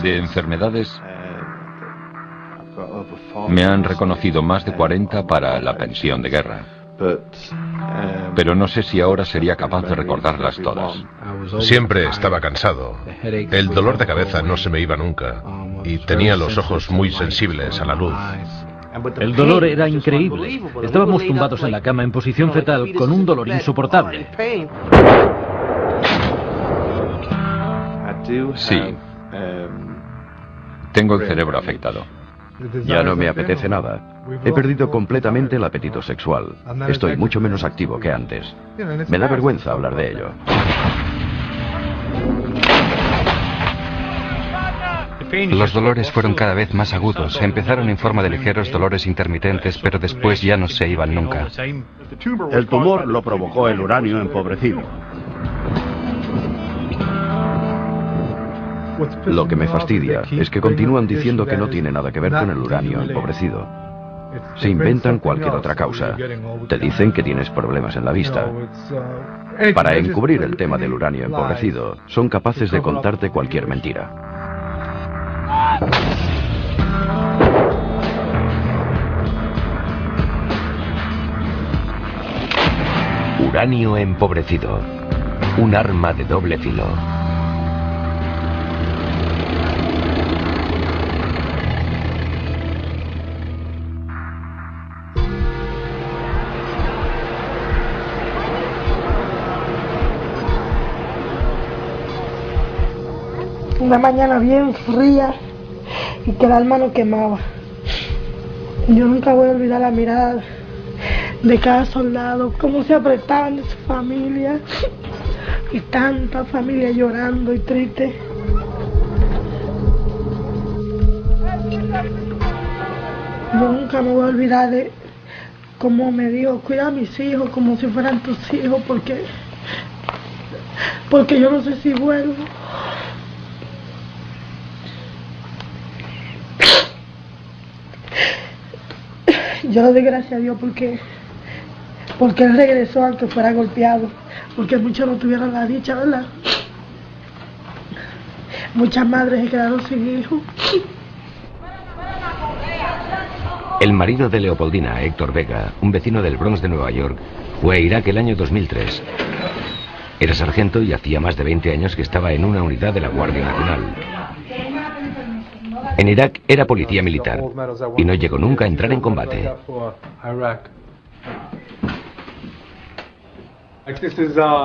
De enfermedades, me han reconocido más de 40 para la pensión de guerra. Pero no sé si ahora sería capaz de recordarlas todas. Siempre estaba cansado. El dolor de cabeza no se me iba nunca. Y tenía los ojos muy sensibles a la luz. El dolor era increíble. Estábamos tumbados en la cama en posición fetal con un dolor insoportable. Sí. Tengo el cerebro afectado. Ya no me apetece nada. He perdido completamente el apetito sexual. Estoy mucho menos activo que antes. Me da vergüenza hablar de ello. Los dolores fueron cada vez más agudos. Empezaron en forma de ligeros dolores intermitentes, pero después ya no se iban nunca. El tumor lo provocó el uranio empobrecido. Lo que me fastidia es que continúan diciendo que no tiene nada que ver con el uranio empobrecido. Se inventan cualquier otra causa. Te dicen que tienes problemas en la vista. Para encubrir el tema del uranio empobrecido, son capaces de contarte cualquier mentira. Uranio empobrecido. Un arma de doble filo. Una mañana bien fría y que el alma no quemaba. Yo nunca voy a olvidar la mirada de cada soldado, cómo se apretaban de su familia y tanta familia llorando y triste. Yo nunca me voy a olvidar de cómo me dijo, cuida a mis hijos como si fueran tus hijos, porque yo no sé si vuelvo. Yo le doy gracias a Dios porque él regresó aunque fuera golpeado, porque muchos no tuvieron la dicha, ¿verdad? Muchas madres se quedaron sin hijos. El marido de Leopoldina, Héctor Vega, un vecino del Bronx de Nueva York, fue a Irak el año 2003. Era sargento y hacía más de 20 años que estaba en una unidad de la Guardia Nacional. En Irak era policía militar y no llegó nunca a entrar en combate.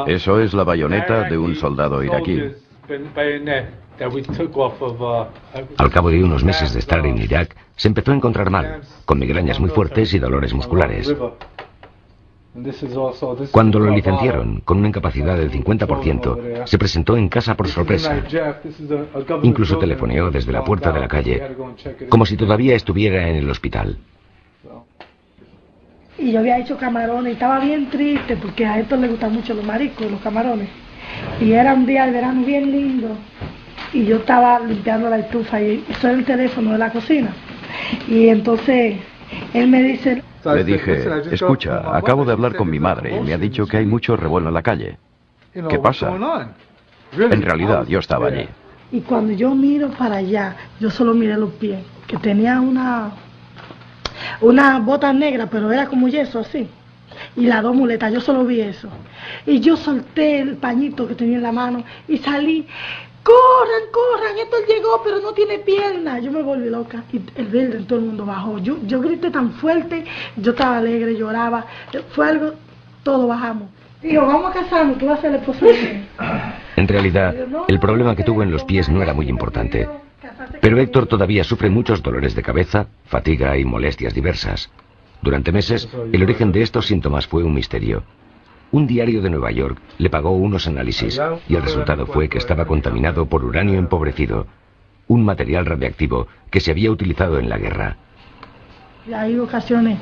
Eso es la bayoneta de un soldado iraquí. Al cabo de unos meses de estar en Irak, se empezó a encontrar mal, con migrañas muy fuertes y dolores musculares. Cuando lo licenciaron, con una incapacidad del 50%, se presentó en casa por sorpresa. Incluso telefoneó desde la puerta de la calle, como si todavía estuviera en el hospital. Y yo había hecho camarones y estaba bien triste porque a Héctor le gustan mucho los mariscos, los camarones. Y era un día de verano bien lindo y yo estaba limpiando la estufa y eso era el teléfono de la cocina. Y entonces él me dice... Le dije, escucha, acabo de hablar con mi madre y me ha dicho que hay mucho revuelo en la calle. ¿Qué pasa? En realidad, yo estaba allí. Y cuando yo miro para allá, yo solo miré los pies, que tenía una bota negra, pero era como yeso así. Y las dos muletas, yo solo vi eso. Y yo solté el pañito que tenía en la mano y salí. ¡Corran, corran! Esto llegó, pero no tiene piernas. Yo me volví loca y el building, todo el mundo bajó. Yo grité tan fuerte, yo estaba alegre, lloraba. Fue algo, todos bajamos. Digo, vamos a casarnos, tú vas a ser la esposa de mí. En realidad, el problema que tuvo en los pies no era muy importante. Pero Héctor todavía sufre muchos dolores de cabeza, fatiga y molestias diversas. Durante meses, el origen de estos síntomas fue un misterio. Un diario de Nueva York le pagó unos análisis y el resultado fue que estaba contaminado por uranio empobrecido, un material radiactivo que se había utilizado en la guerra. Hay ocasiones,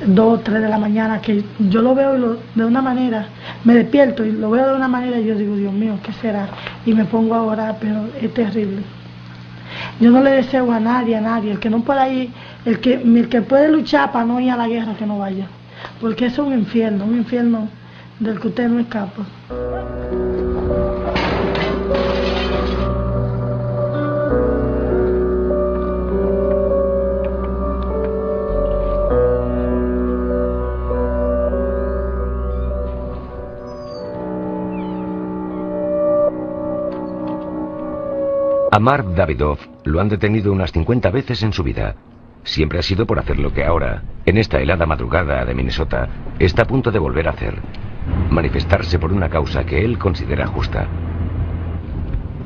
2 o 3 de la mañana, que yo lo veo de una manera, me despierto y lo veo de una manera y yo digo, Dios mío, ¿qué será? Y me pongo a orar, pero es terrible. Yo no le deseo a nadie, el que no pueda ir, el que puede luchar para no ir a la guerra, que no vaya, porque eso es un infierno del que usted no escapa. A Mark Davidoff lo han detenido unas 50 veces en su vida. Siempre ha sido por hacer lo que ahora, en esta helada madrugada de Minnesota, está a punto de volver a hacer: manifestarse por una causa que él considera justa.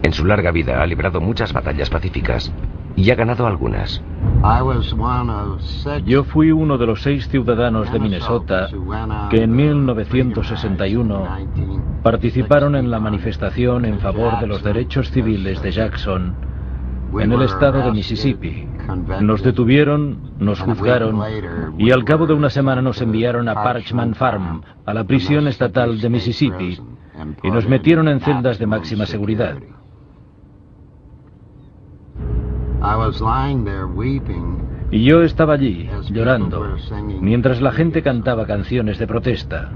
En su larga vida ha librado muchas batallas pacíficas y ha ganado algunas. Yo fui uno de los 6 ciudadanos de Minnesota que en 1961 participaron en la manifestación en favor de los derechos civiles de Jackson, en el estado de Mississippi. Nos detuvieron, nos juzgaron y al cabo de una semana nos enviaron a Parchman Farm, a la prisión estatal de Mississippi, y nos metieron en celdas de máxima seguridad. Y yo estaba allí, llorando, mientras la gente cantaba canciones de protesta.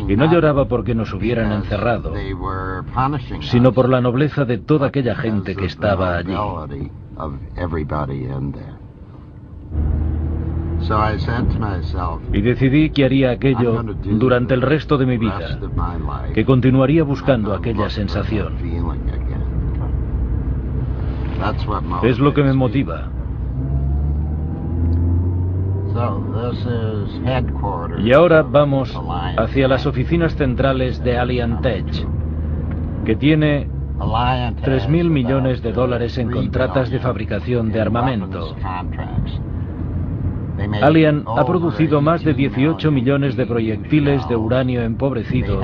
Y no lloraba porque nos hubieran encerrado, sino por la nobleza de toda aquella gente que estaba allí. Y decidí que haría aquello durante el resto de mi vida, que continuaría buscando aquella sensación. Es lo que me motiva. Y ahora vamos hacia las oficinas centrales de Alliant Edge, que tiene $3.000 millones en contratas de fabricación de armamento. Alliant ha producido más de 18 millones de proyectiles de uranio empobrecido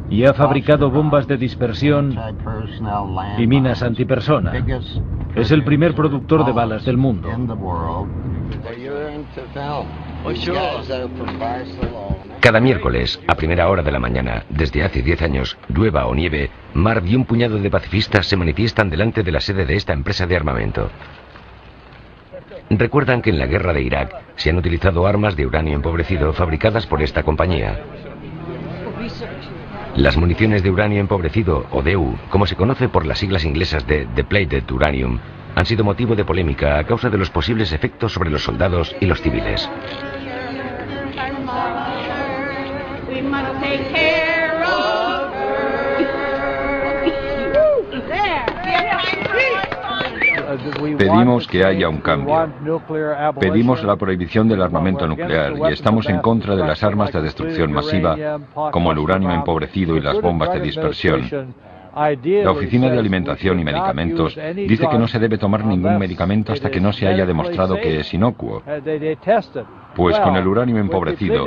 y ha fabricado bombas de dispersión y minas antipersona. Es el primer productor de balas del mundo. Cada miércoles, a primera hora de la mañana, desde hace 10 años, llueva o nieve, Marv y un puñado de pacifistas se manifiestan delante de la sede de esta empresa de armamento. Recuerdan que en la guerra de Irak se han utilizado armas de uranio empobrecido fabricadas por esta compañía. Las municiones de uranio empobrecido, o DEU, como se conoce por las siglas inglesas de Depleted Uranium, han sido motivo de polémica a causa de los posibles efectos sobre los soldados y los civiles. Pedimos que haya un cambio. Pedimos la prohibición del armamento nuclear y estamos en contra de las armas de destrucción masiva, como el uranio empobrecido y las bombas de dispersión. La Oficina de Alimentación y Medicamentos dice que no se debe tomar ningún medicamento hasta que no se haya demostrado que es inocuo. Pues con el uranio empobrecido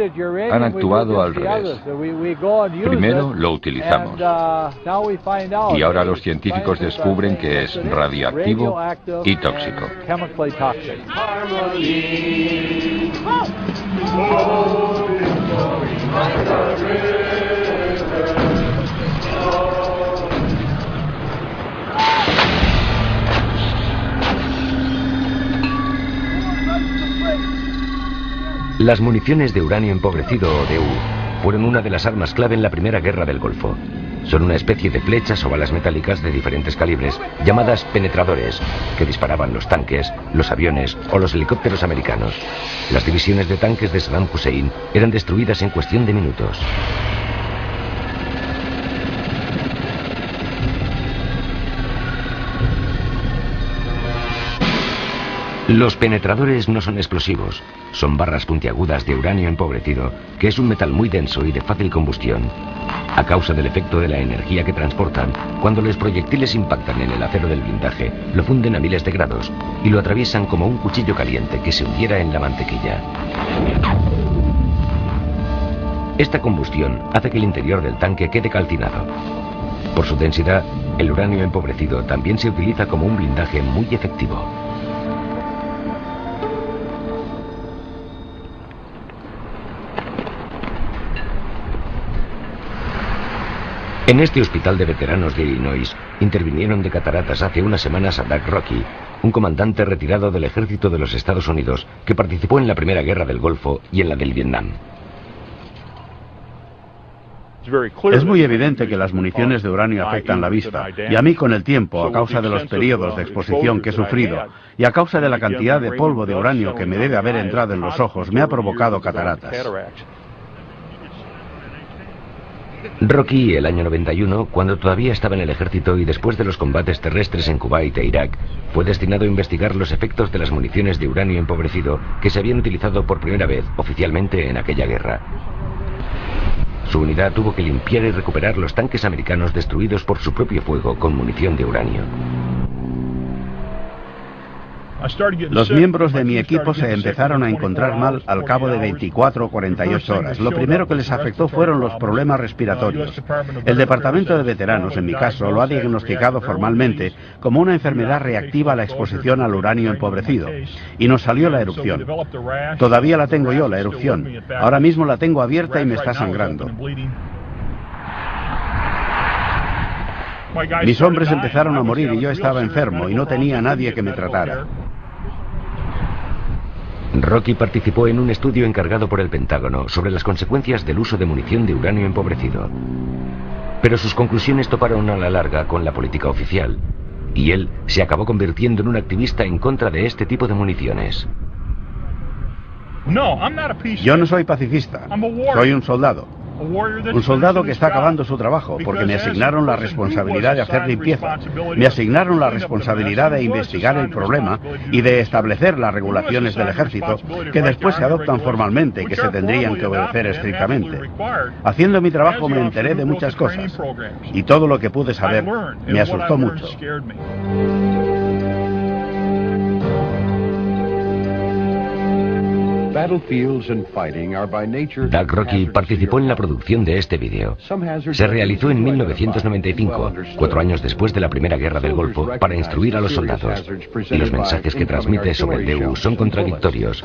han actuado al revés. Primero lo utilizamos y ahora los científicos descubren que es radioactivo y tóxico. Las municiones de uranio empobrecido, o DEU, fueron una de las armas clave en la Primera Guerra del Golfo. Son una especie de flechas o balas metálicas de diferentes calibres, llamadas penetradores, que disparaban los tanques, los aviones o los helicópteros americanos. Las divisiones de tanques de Saddam Hussein eran destruidas en cuestión de minutos. Los penetradores no son explosivos, son barras puntiagudas de uranio empobrecido, que es un metal muy denso y de fácil combustión. A causa del efecto de la energía que transportan, cuando los proyectiles impactan en el acero del blindaje, lo funden a miles de grados y lo atraviesan como un cuchillo caliente que se hundiera en la mantequilla. Esta combustión hace que el interior del tanque quede calcinado. Por su densidad, el uranio empobrecido también se utiliza como un blindaje muy efectivo. En este hospital de veteranos de Illinois intervinieron de cataratas hace unas semanas a Doug Rocky, un comandante retirado del ejército de los Estados Unidos que participó en la Primera Guerra del Golfo y en la del Vietnam. Es muy evidente que las municiones de uranio afectan la vista, y a mí con el tiempo, a causa de los periodos de exposición que he sufrido, y a causa de la cantidad de polvo de uranio que me debe haber entrado en los ojos, me ha provocado cataratas. Rocky, el año 91, cuando todavía estaba en el ejército y después de los combates terrestres en Kuwait e Irak, fue destinado a investigar los efectos de las municiones de uranio empobrecido que se habían utilizado por primera vez oficialmente en aquella guerra. Su unidad tuvo que limpiar y recuperar los tanques americanos destruidos por su propio fuego con munición de uranio. Los miembros de mi equipo se empezaron a encontrar mal al cabo de 24 o 48 horas. Lo primero que les afectó fueron los problemas respiratorios. El Departamento de Veteranos, en mi caso, lo ha diagnosticado formalmente como una enfermedad reactiva a la exposición al uranio empobrecido. Y nos salió la erupción. Todavía la tengo yo, la erupción. Ahora mismo la tengo abierta y me está sangrando. Mis hombres empezaron a morir y yo estaba enfermo y no tenía a nadie que me tratara. Rocky participó en un estudio encargado por el Pentágono sobre las consecuencias del uso de munición de uranio empobrecido. Pero sus conclusiones toparon a la larga con la política oficial, y él se acabó convirtiendo en un activista en contra de este tipo de municiones. Yo no soy pacifista, soy un soldado. Un soldado que está acabando su trabajo, porque me asignaron la responsabilidad de hacer limpieza. Me asignaron la responsabilidad de investigar el problema y de establecer las regulaciones del ejército, que después se adoptan formalmente y que se tendrían que obedecer estrictamente. Haciendo mi trabajo me enteré de muchas cosas, y todo lo que pude saber me asustó mucho. Doug Rocky participó en la producción de este vídeo. Se realizó en 1995, 4 años después de la Primera Guerra del Golfo, para instruir a los soldados. Y los mensajes que transmite sobre el DEU son contradictorios.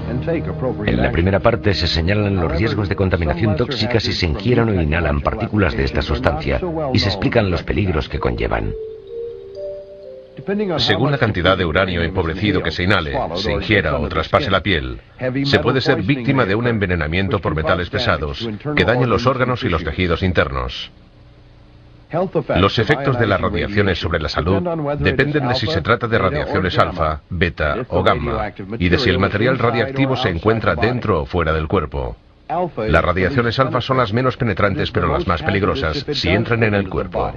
En la primera parte se señalan los riesgos de contaminación tóxica si se ingieren o inhalan partículas de esta sustancia, y se explican los peligros que conllevan. Según la cantidad de uranio empobrecido que se inhale, se ingiera o traspase la piel, se puede ser víctima de un envenenamiento por metales pesados que dañan los órganos y los tejidos internos. Los efectos de las radiaciones sobre la salud dependen de si se trata de radiaciones alfa, beta o gamma, y de si el material radiactivo se encuentra dentro o fuera del cuerpo. Las radiaciones alfa son las menos penetrantes pero las más peligrosas si entran en el cuerpo.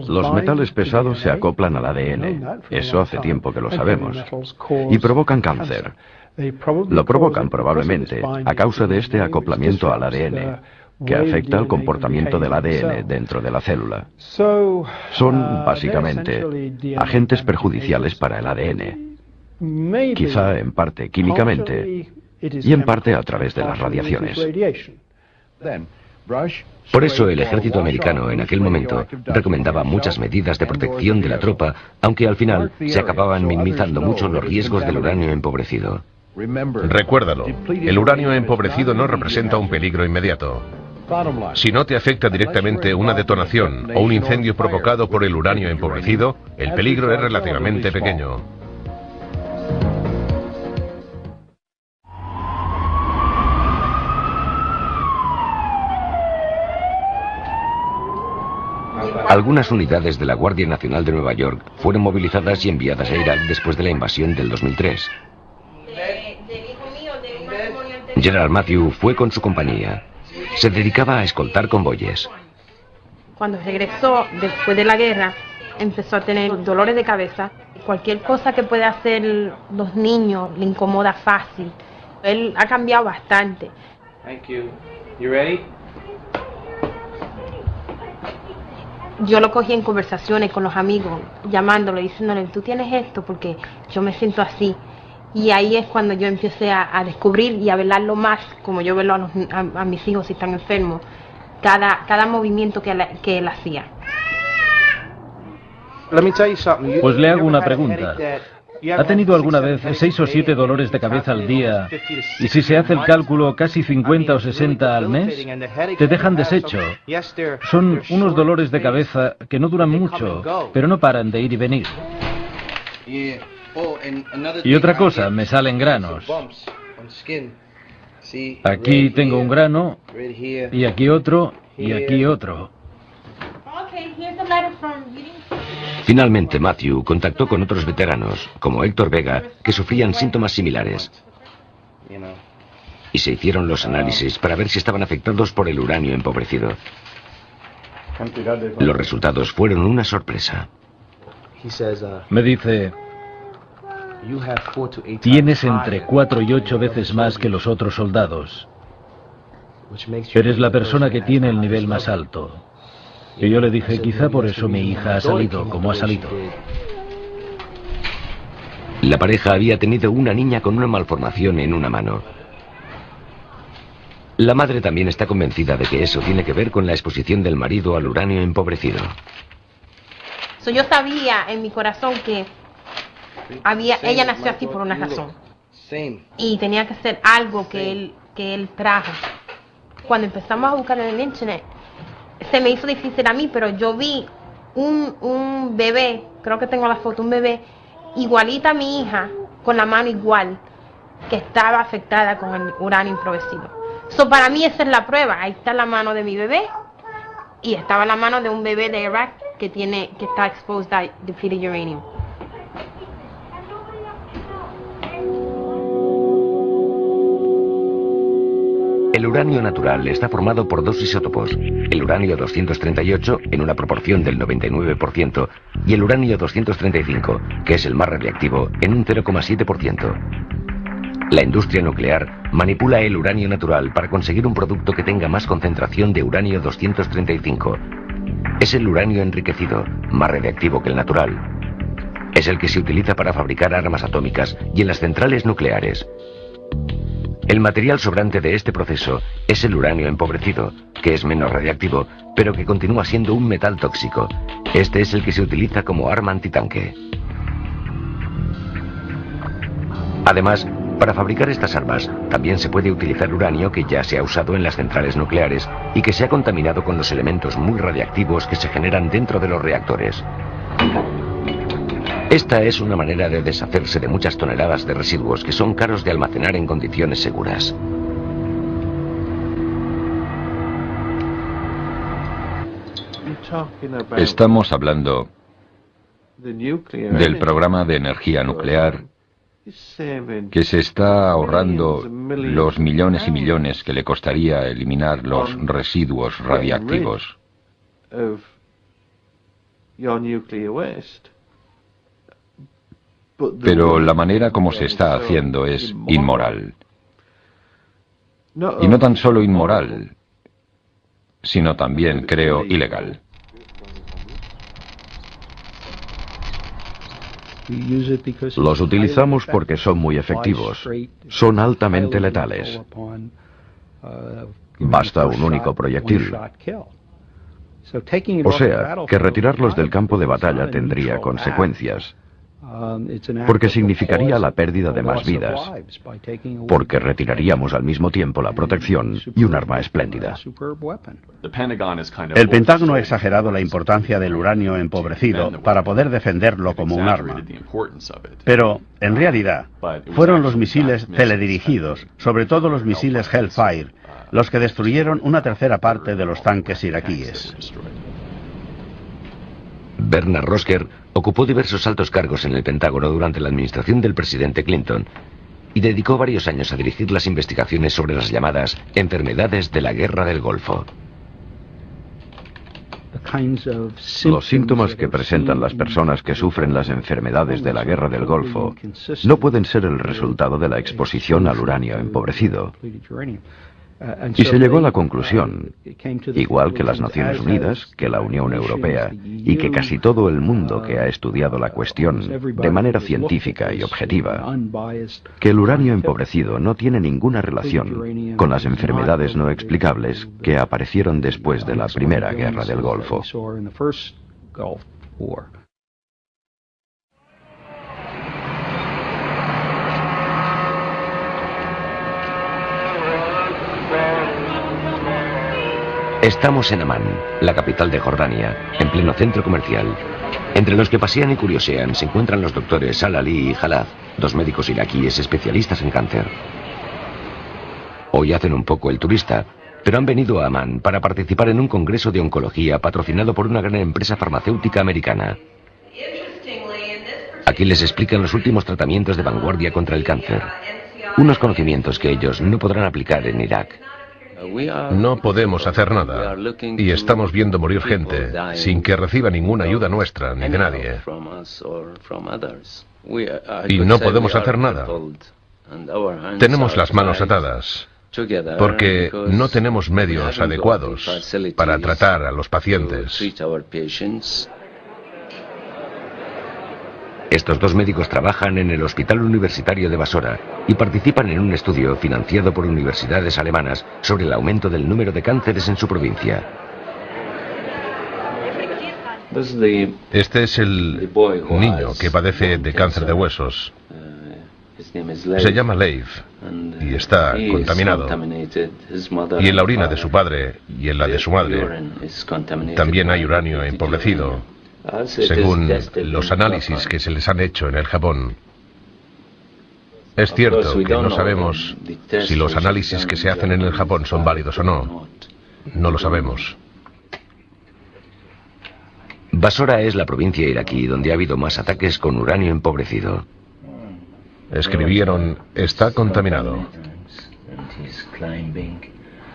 Los metales pesados se acoplan al ADN, eso hace tiempo que lo sabemos, y provocan cáncer. Lo provocan probablemente a causa de este acoplamiento al ADN, que afecta al comportamiento del ADN dentro de la célula. Son, básicamente, agentes perjudiciales para el ADN, quizá en parte químicamente y en parte a través de las radiaciones. Por eso el ejército americano en aquel momento recomendaba muchas medidas de protección de la tropa, aunque al final se acababan minimizando mucho los riesgos del uranio empobrecido. Recuérdalo, el uranio empobrecido no representa un peligro inmediato. Si no te afecta directamente una detonación o un incendio provocado por el uranio empobrecido, el peligro es relativamente pequeño. Algunas unidades de la Guardia Nacional de Nueva York fueron movilizadas y enviadas a Irak después de la invasión del 2003. General Matthew fue con su compañía. Se dedicaba a escoltar convoyes. Cuando regresó después de la guerra, empezó a tener dolores de cabeza. Cualquier cosa que pueda hacer los niños le incomoda fácil. Él ha cambiado bastante. Yo lo cogí en conversaciones con los amigos, llamándolo y diciéndole, tú tienes esto porque yo me siento así. Y ahí es cuando yo empecé a descubrir y a velarlo más, como yo velo a mis hijos si están enfermos, cada movimiento que él hacía. Pues le hago una pregunta. ¿Ha tenido alguna vez 6 o 7 dolores de cabeza al día y si se hace el cálculo casi 50 o 60 al mes? Te dejan deshecho. Son unos dolores de cabeza que no duran mucho, pero no paran de ir y venir. Y otra cosa, me salen granos. Aquí tengo un grano, y aquí otro, y aquí otro. Finalmente, Matthew contactó con otros veteranos, como Héctor Vega, que sufrían síntomas similares. y se hicieron los análisis para ver si estaban afectados por el uranio empobrecido. Los resultados fueron una sorpresa. Me dice, tienes entre 4 y 8 veces más que los otros soldados. Eres la persona que tiene el nivel más alto. Y yo le dije, quizá por eso mi hija ha salido como ha salido. La pareja había tenido una niña con una malformación en una mano. La madre también está convencida de que eso tiene que ver con la exposición del marido al uranio empobrecido. Yo sabía en mi corazón que ella nació así por una razón. Y tenía que ser algo que él trajo. Cuando empezamos a buscar en el internet, se me hizo difícil a mí, pero yo vi un bebé, creo que tengo la foto, un bebé igualita a mi hija, con la mano igual, que estaba afectada con el uranio empobrecido. Para mí esa es la prueba. Ahí está la mano de mi bebé y estaba la mano de un bebé de Irak que está exposed a depleted uranium. El uranio natural está formado por dos isótopos, el uranio 238 en una proporción del 99% y el uranio 235, que es el más radiactivo, en un 0,7%. La industria nuclear manipula el uranio natural para conseguir un producto que tenga más concentración de uranio 235. Es el uranio enriquecido, más radiactivo que el natural. Es el que se utiliza para fabricar armas atómicas y en las centrales nucleares. El material sobrante de este proceso es el uranio empobrecido, que es menos radiactivo, pero que continúa siendo un metal tóxico. Este es el que se utiliza como arma antitanque. Además, para fabricar estas armas, también se puede utilizar uranio que ya se ha usado en las centrales nucleares y que se ha contaminado con los elementos muy radiactivos que se generan dentro de los reactores. Esta es una manera de deshacerse de muchas toneladas de residuos que son caros de almacenar en condiciones seguras. Estamos hablando del programa de energía nuclear que se está ahorrando los millones y millones que le costaría eliminar los residuos radiactivos. Pero la manera como se está haciendo es inmoral. Y no tan solo inmoral, sino también, creo, ilegal. Los utilizamos porque son muy efectivos. Son altamente letales. Basta un único proyectil. O sea, que retirarlos del campo de batalla tendría consecuencias. Porque significaría la pérdida de más vidas, porque retiraríamos al mismo tiempo la protección y un arma espléndida. El Pentágono ha exagerado la importancia del uranio empobrecido para poder defenderlo como un arma. Pero, en realidad, fueron los misiles teledirigidos, sobre todo los misiles Hellfire, los que destruyeron una tercera parte de los tanques iraquíes. Bernard Rosker ocupó diversos altos cargos en el Pentágono durante la administración del presidente Clinton y dedicó varios años a dirigir las investigaciones sobre las llamadas enfermedades de la Guerra del Golfo. Los síntomas que presentan las personas que sufren las enfermedades de la Guerra del Golfo no pueden ser el resultado de la exposición al uranio empobrecido. Y se llegó a la conclusión, igual que las Naciones Unidas, que la Unión Europea y que casi todo el mundo que ha estudiado la cuestión de manera científica y objetiva, que el uranio empobrecido no tiene ninguna relación con las enfermedades no explicables que aparecieron después de la Primera Guerra del Golfo. Estamos en Amán, la capital de Jordania, en pleno centro comercial. Entre los que pasean y curiosean se encuentran los doctores Al-Ali y Jalad, dos médicos iraquíes especialistas en cáncer. Hoy hacen un poco el turista, pero han venido a Amán para participar en un congreso de oncología patrocinado por una gran empresa farmacéutica americana. Aquí les explican los últimos tratamientos de vanguardia contra el cáncer. unos conocimientos que ellos no podrán aplicar en Irak. No podemos hacer nada y estamos viendo morir gente sin que reciba ninguna ayuda nuestra ni de nadie. Y no podemos hacer nada. Tenemos las manos atadas porque no tenemos medios adecuados para tratar a los pacientes. Estos dos médicos trabajan en el Hospital Universitario de Basora y participan en un estudio financiado por universidades alemanas sobre el aumento del número de cánceres en su provincia. Este es el niño que padece de cáncer de huesos. Se llama Leif y está contaminado. Y en la orina de su padre y en la de su madre también hay uranio empobrecido, según los análisis que se les han hecho en el Japón. Es cierto que no sabemos si los análisis que se hacen en el Japón son válidos o no. No lo sabemos. Basora es la provincia iraquí donde ha habido más ataques con uranio empobrecido. Escribieron, está contaminado.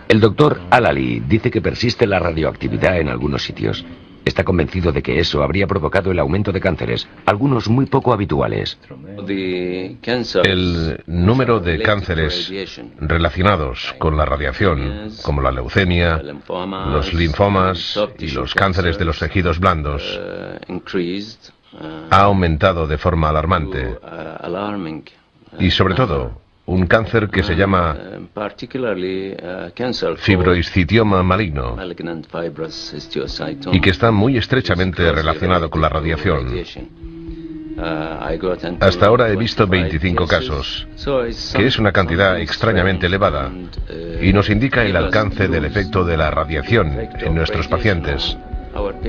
El doctor Al-Ali dice que persiste la radioactividad en algunos sitios. Está convencido de que eso habría provocado el aumento de cánceres, algunos muy poco habituales. El número de cánceres relacionados con la radiación, como la leucemia, los linfomas y los cánceres de los tejidos blandos, ha aumentado de forma alarmante. Y sobre todo, un cáncer que se llama fibrohistiocytoma maligno y que está muy estrechamente relacionado con la radiación. Hasta ahora he visto 25 casos, que es una cantidad extrañamente elevada y nos indica el alcance del efecto de la radiación en nuestros pacientes,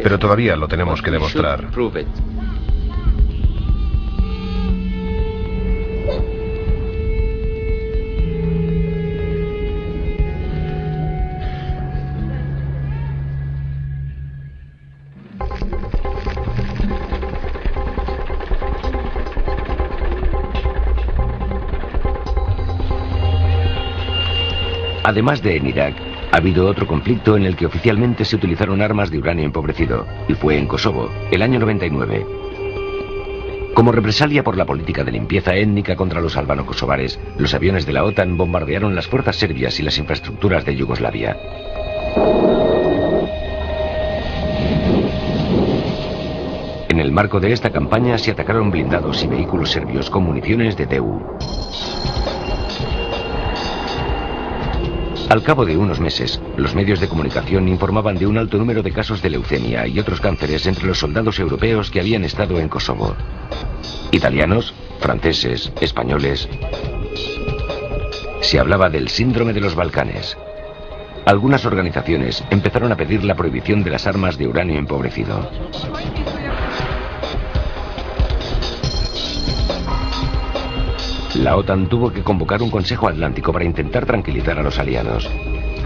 pero todavía lo tenemos que demostrar. Además de en Irak, ha habido otro conflicto en el que oficialmente se utilizaron armas de uranio empobrecido, y fue en Kosovo, el año 99. Como represalia por la política de limpieza étnica contra los albano-kosovares, los aviones de la OTAN bombardearon las fuerzas serbias y las infraestructuras de Yugoslavia. En el marco de esta campaña se atacaron blindados y vehículos serbios con municiones de TU. Al cabo de unos meses, los medios de comunicación informaban de un alto número de casos de leucemia y otros cánceres entre los soldados europeos que habían estado en Kosovo. Italianos, franceses, españoles. Se hablaba del síndrome de los Balcanes. Algunas organizaciones empezaron a pedir la prohibición de las armas de uranio empobrecido. La OTAN tuvo que convocar un Consejo Atlántico para intentar tranquilizar a los aliados.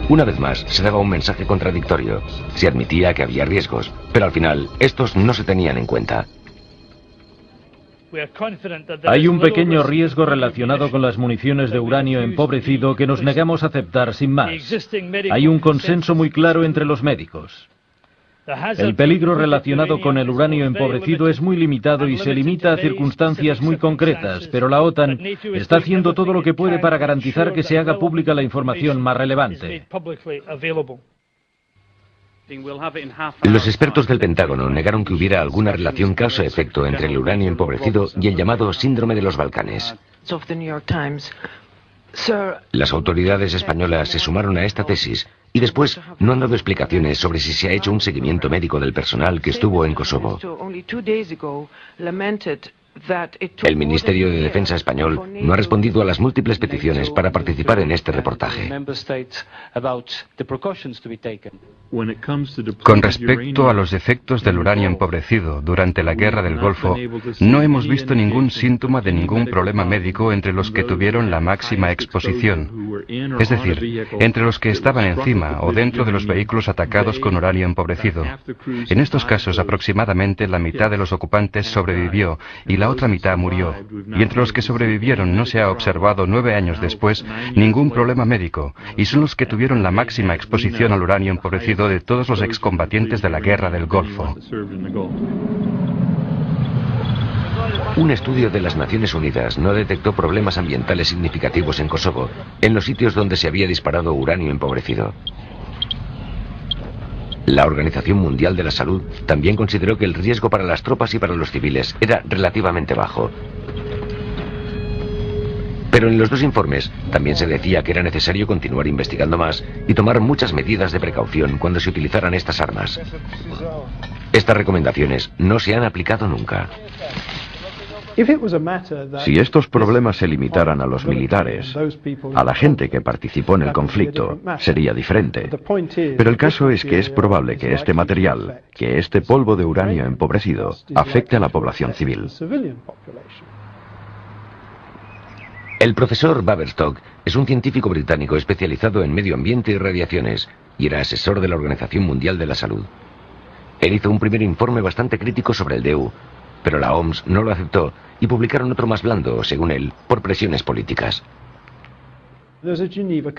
Una vez más, se daba un mensaje contradictorio. Se admitía que había riesgos, pero al final, estos no se tenían en cuenta. Hay un pequeño riesgo relacionado con las municiones de uranio empobrecido que nos negamos a aceptar sin más. Hay un consenso muy claro entre los médicos. El peligro relacionado con el uranio empobrecido es muy limitado y se limita a circunstancias muy concretas, pero la OTAN está haciendo todo lo que puede para garantizar que se haga pública la información más relevante. Los expertos del Pentágono negaron que hubiera alguna relación causa-efecto entre el uranio empobrecido y el llamado síndrome de los Balcanes. Las autoridades españolas se sumaron a esta tesis y después no han dado explicaciones sobre si se ha hecho un seguimiento médico del personal que estuvo en Kosovo. El Ministerio de Defensa español no ha respondido a las múltiples peticiones para participar en este reportaje. Con respecto a los efectos del uranio empobrecido durante la Guerra del Golfo, no hemos visto ningún síntoma de ningún problema médico entre los que tuvieron la máxima exposición. Es decir, entre los que estaban encima o dentro de los vehículos atacados con uranio empobrecido. En estos casos, aproximadamente la mitad de los ocupantes sobrevivió y la la otra mitad murió, y entre los que sobrevivieron no se ha observado 9 años después ningún problema médico, y son los que tuvieron la máxima exposición al uranio empobrecido de todos los excombatientes de la guerra del Golfo. Un estudio de las Naciones Unidas no detectó problemas ambientales significativos en Kosovo, en los sitios donde se había disparado uranio empobrecido. La Organización Mundial de la Salud también consideró que el riesgo para las tropas y para los civiles era relativamente bajo. Pero en los dos informes también se decía que era necesario continuar investigando más y tomar muchas medidas de precaución cuando se utilizaran estas armas. Estas recomendaciones no se han aplicado nunca. Si estos problemas se limitaran a los militares, a la gente que participó en el conflicto, sería diferente. Pero el caso es que es probable que este material, que este polvo de uranio empobrecido, afecte a la población civil. El profesor Baverstock es un científico británico especializado en medio ambiente y radiaciones, y era asesor de la Organización Mundial de la Salud. Él hizo un primer informe bastante crítico sobre el DEU, pero la OMS no lo aceptó y publicaron otro más blando, según él, por presiones políticas.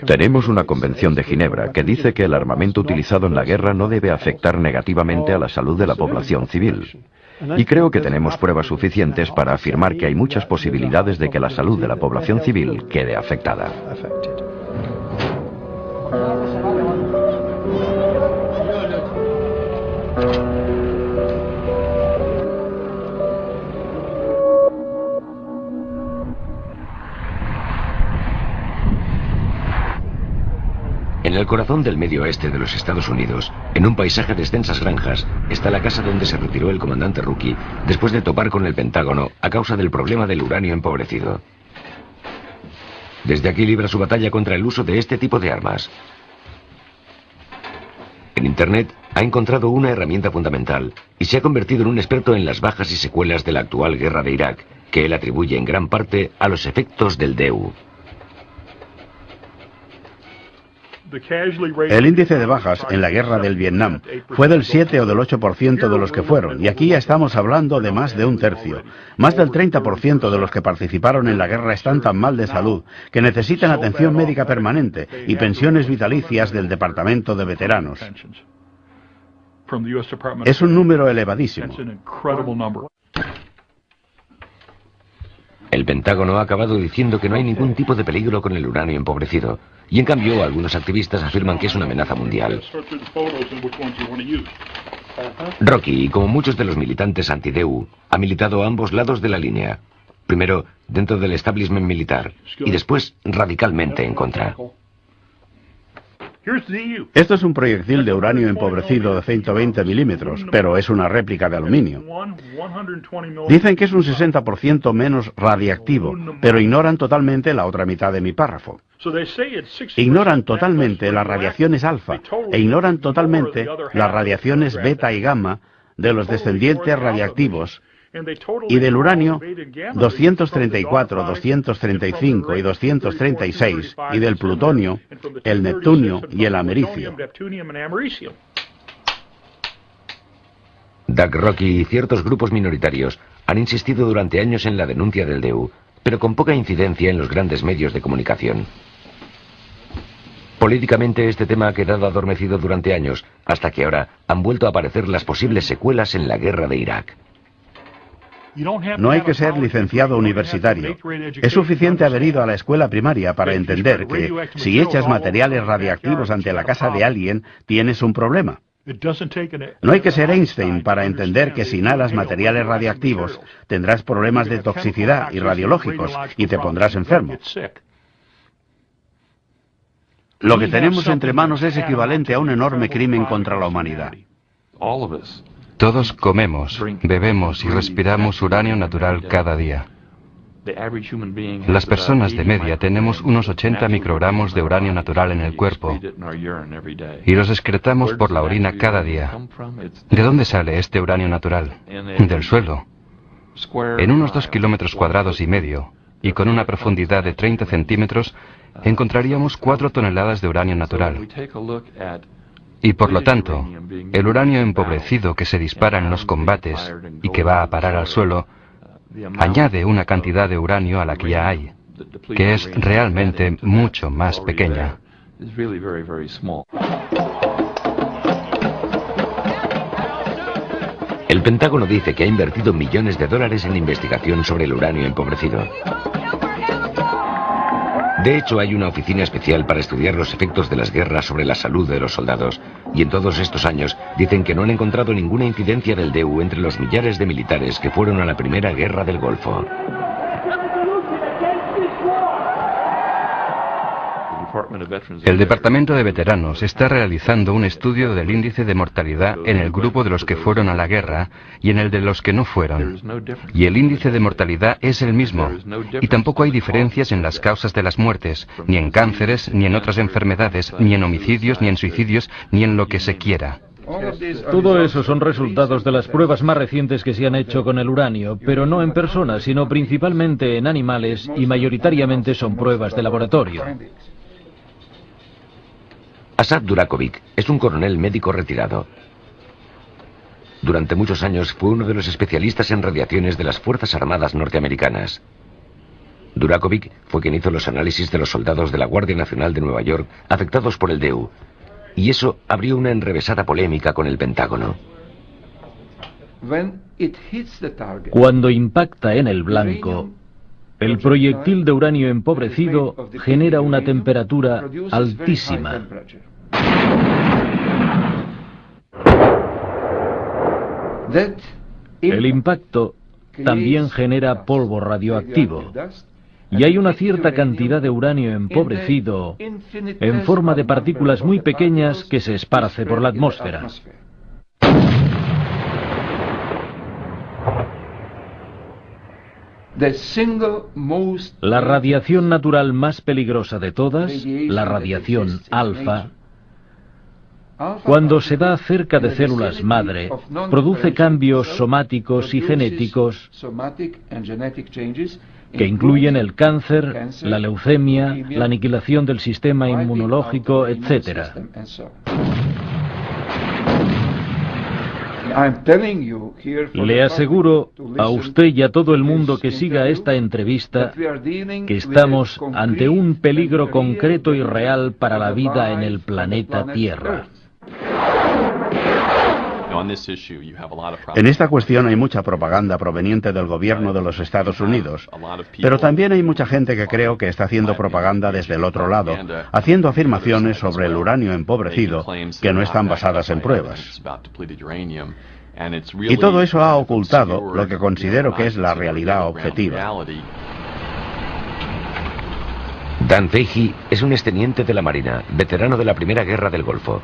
Tenemos una convención de Ginebra que dice que el armamento utilizado en la guerra no debe afectar negativamente a la salud de la población civil. Y creo que tenemos pruebas suficientes para afirmar que hay muchas posibilidades de que la salud de la población civil quede afectada. En el corazón del medio oeste de los Estados Unidos, en un paisaje de extensas granjas, está la casa donde se retiró el comandante Rookie después de topar con el Pentágono a causa del problema del uranio empobrecido. Desde aquí libra su batalla contra el uso de este tipo de armas. En Internet ha encontrado una herramienta fundamental y se ha convertido en un experto en las bajas y secuelas de la actual guerra de Irak, que él atribuye en gran parte a los efectos del DEU. El índice de bajas en la guerra del Vietnam fue del 7 o del 8% de los que fueron, y aquí ya estamos hablando de más de un tercio. Más del 30% de los que participaron en la guerra están tan mal de salud que necesitan atención médica permanente y pensiones vitalicias del Departamento de Veteranos. Es un número elevadísimo. El Pentágono ha acabado diciendo que no hay ningún tipo de peligro con el uranio empobrecido, y en cambio algunos activistas afirman que es una amenaza mundial. Rocky, como muchos de los militantes anti-DEU, ha militado a ambos lados de la línea. Primero dentro del establishment militar y después radicalmente en contra. Esto es un proyectil de uranio empobrecido de 120 milímetros, pero es una réplica de aluminio. Dicen que es un 60% menos radiactivo, pero ignoran totalmente la otra mitad de mi párrafo. Ignoran totalmente las radiaciones alfa e ignoran totalmente las radiaciones beta y gamma de los descendientes radiactivos y del uranio 234, 235 y 236 y del plutonio, el neptunio y el americio. Doug Rocky y ciertos grupos minoritarios han insistido durante años en la denuncia del DEU, pero con poca incidencia en los grandes medios de comunicación. Políticamente este tema ha quedado adormecido durante años, hasta que ahora han vuelto a aparecer las posibles secuelas en la guerra de Irak. No hay que ser licenciado universitario. Es suficiente haber ido a la escuela primaria para entender que si echas materiales radiactivos ante la casa de alguien, tienes un problema. No hay que ser Einstein para entender que si inhalas materiales radiactivos, tendrás problemas de toxicidad y radiológicos y te pondrás enfermo. Lo que tenemos entre manos es equivalente a un enorme crimen contra la humanidad. Todos comemos, bebemos y respiramos uranio natural cada día. Las personas de media tenemos unos 80 microgramos de uranio natural en el cuerpo y los excretamos por la orina cada día. ¿De dónde sale este uranio natural? Del suelo. En unos 2,5 kilómetros cuadrados y con una profundidad de 30 centímetros encontraríamos 4 toneladas de uranio natural. Y por lo tanto, el uranio empobrecido que se dispara en los combates y que va a parar al suelo añade una cantidad de uranio a la que ya hay, que es realmente mucho más pequeña. El Pentágono dice que ha invertido millones de dólares en investigación sobre el uranio empobrecido. De hecho, hay una oficina especial para estudiar los efectos de las guerras sobre la salud de los soldados, y en todos estos años dicen que no han encontrado ninguna incidencia del DEU entre los millares de militares que fueron a la primera guerra del Golfo. El Departamento de Veteranos está realizando un estudio del índice de mortalidad en el grupo de los que fueron a la guerra y en el de los que no fueron. Y el índice de mortalidad es el mismo. Y tampoco hay diferencias en las causas de las muertes, ni en cánceres, ni en otras enfermedades, ni en homicidios, ni en suicidios, ni en lo que se quiera. Todo eso son resultados de las pruebas más recientes que se han hecho con el uranio, pero no en personas, sino principalmente en animales y mayoritariamente son pruebas de laboratorio. Asad Durakovic es un coronel médico retirado. Durante muchos años fue uno de los especialistas en radiaciones de las Fuerzas Armadas norteamericanas. Durakovic fue quien hizo los análisis de los soldados de la Guardia Nacional de Nueva York afectados por el DEU, y eso abrió una enrevesada polémica con el Pentágono. Cuando impacta en el blanco, el proyectil de uranio empobrecido genera una temperatura altísima. El impacto también genera polvo radioactivo, y hay una cierta cantidad de uranio empobrecido en forma de partículas muy pequeñas que se esparce por la atmósfera. La radiación natural más peligrosa de todas, la radiación alfa, cuando se da cerca de células madre, produce cambios somáticos y genéticos que incluyen el cáncer, la leucemia, la aniquilación del sistema inmunológico, etc. Le aseguro a usted y a todo el mundo que siga esta entrevista que estamos ante un peligro concreto y real para la vida en el planeta Tierra. En esta cuestión hay mucha propaganda proveniente del gobierno de los Estados Unidos, pero también hay mucha gente que creo que está haciendo propaganda desde el otro lado, haciendo afirmaciones sobre el uranio empobrecido que no están basadas en pruebas. Y todo eso ha ocultado lo que considero que es la realidad objetiva. Dan Fahey es un exteniente de la Marina, veterano de la Primera Guerra del Golfo.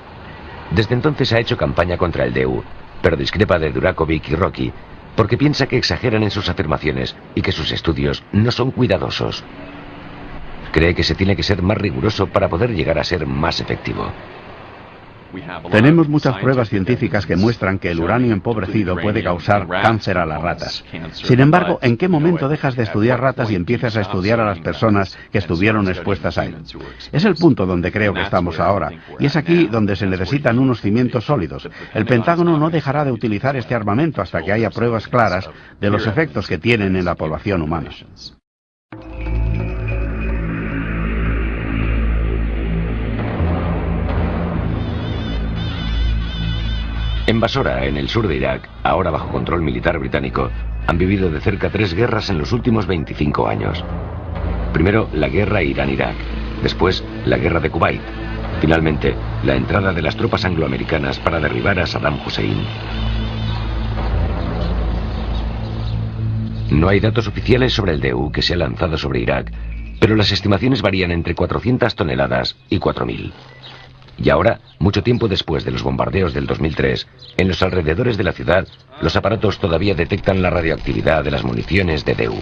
Desde entonces ha hecho campaña contra el DEU, pero discrepa de Durakovic y Rocky, porque piensa que exageran en sus afirmaciones y que sus estudios no son cuidadosos. Cree que se tiene que ser más riguroso para poder llegar a ser más efectivo. Tenemos muchas pruebas científicas que muestran que el uranio empobrecido puede causar cáncer a las ratas. Sin embargo, ¿en qué momento dejas de estudiar ratas y empiezas a estudiar a las personas que estuvieron expuestas a él? Es el punto donde creo que estamos ahora, y es aquí donde se necesitan unos cimientos sólidos. El Pentágono no dejará de utilizar este armamento hasta que haya pruebas claras de los efectos que tienen en la población humana. En Basora, en el sur de Irak, ahora bajo control militar británico, han vivido de cerca 3 guerras en los últimos 25 años. Primero, la guerra Irán-Irak, después, la guerra de Kuwait, finalmente, la entrada de las tropas angloamericanas para derribar a Saddam Hussein. No hay datos oficiales sobre el DEU que se ha lanzado sobre Irak, pero las estimaciones varían entre 400 toneladas y 4.000. Y ahora, mucho tiempo después de los bombardeos del 2003, en los alrededores de la ciudad, los aparatos todavía detectan la radioactividad de las municiones de DEU.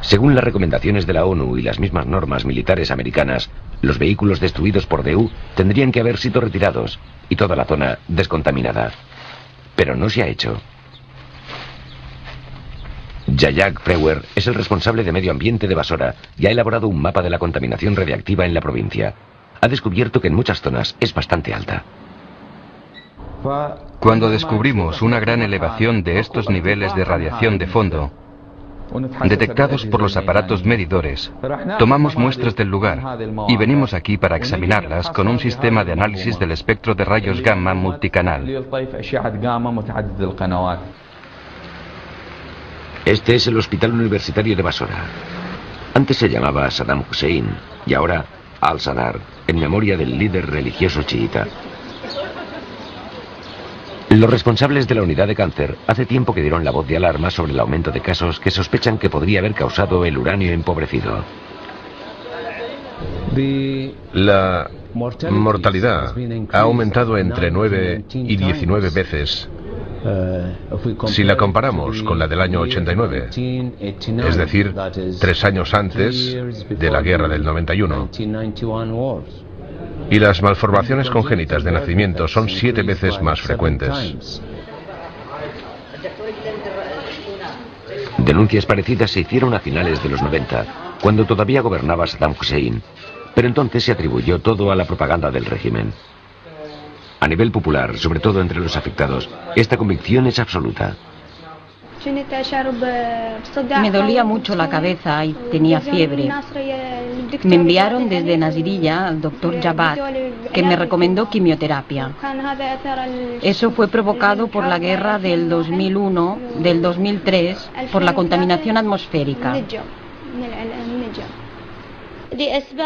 Según las recomendaciones de la ONU y las mismas normas militares americanas, los vehículos destruidos por DEU tendrían que haber sido retirados y toda la zona descontaminada. Pero no se ha hecho. Jajak Frewer es el responsable de medio ambiente de Basora y ha elaborado un mapa de la contaminación radiactiva en la provincia. Ha descubierto que en muchas zonas es bastante alta. Cuando descubrimos una gran elevación de estos niveles de radiación de fondo, detectados por los aparatos medidores, tomamos muestras del lugar y venimos aquí para examinarlas con un sistema de análisis del espectro de rayos gamma multicanal. Este es el Hospital Universitario de Basora. Antes se llamaba Saddam Hussein y ahora Al-Sadar, en memoria del líder religioso chiita. Los responsables de la unidad de cáncer hace tiempo que dieron la voz de alarma sobre el aumento de casos que sospechan que podría haber causado el uranio empobrecido. La mortalidad ha aumentado entre 9 y 19 veces si la comparamos con la del año 89, es decir, 3 años antes de la guerra del 91. Y las malformaciones congénitas de nacimiento son 7 veces más frecuentes. Denuncias parecidas se hicieron a finales de los 90, cuando todavía gobernaba Saddam Hussein, pero entonces se atribuyó todo a la propaganda del régimen. A nivel popular, sobre todo entre los afectados, esta convicción es absoluta. Me dolía mucho la cabeza y tenía fiebre. Me enviaron desde Nasiriyah al doctor Jabhat, que me recomendó quimioterapia. Eso fue provocado por la guerra del 2001, del 2003, por la contaminación atmosférica.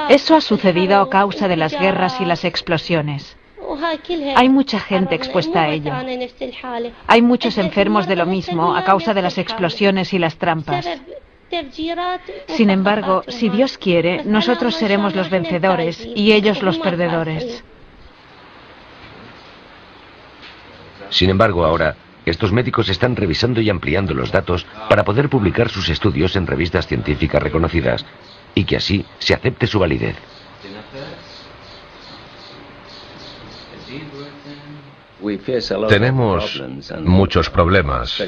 Eso ha sucedido a causa de las guerras y las explosiones. Hay mucha gente expuesta a ello. Hay muchos enfermos de lo mismo a causa de las explosiones y las trampas. Sin embargo, si Dios quiere, nosotros seremos los vencedores y ellos los perdedores. Sin embargo, ahora, estos médicos están revisando y ampliando los datos para poder publicar sus estudios en revistas científicas reconocidas y que así se acepte su validez. Tenemos muchos problemas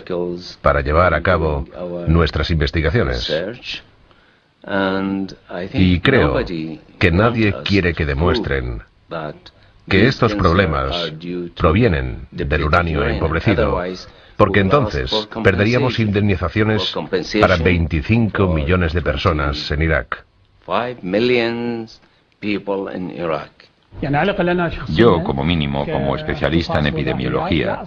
para llevar a cabo nuestras investigaciones. Y creo que nadie quiere que demuestren que estos problemas provienen del uranio empobrecido, porque entonces perderíamos indemnizaciones para 25 millones de personas en Irak. Yo, como mínimo, como especialista en epidemiología,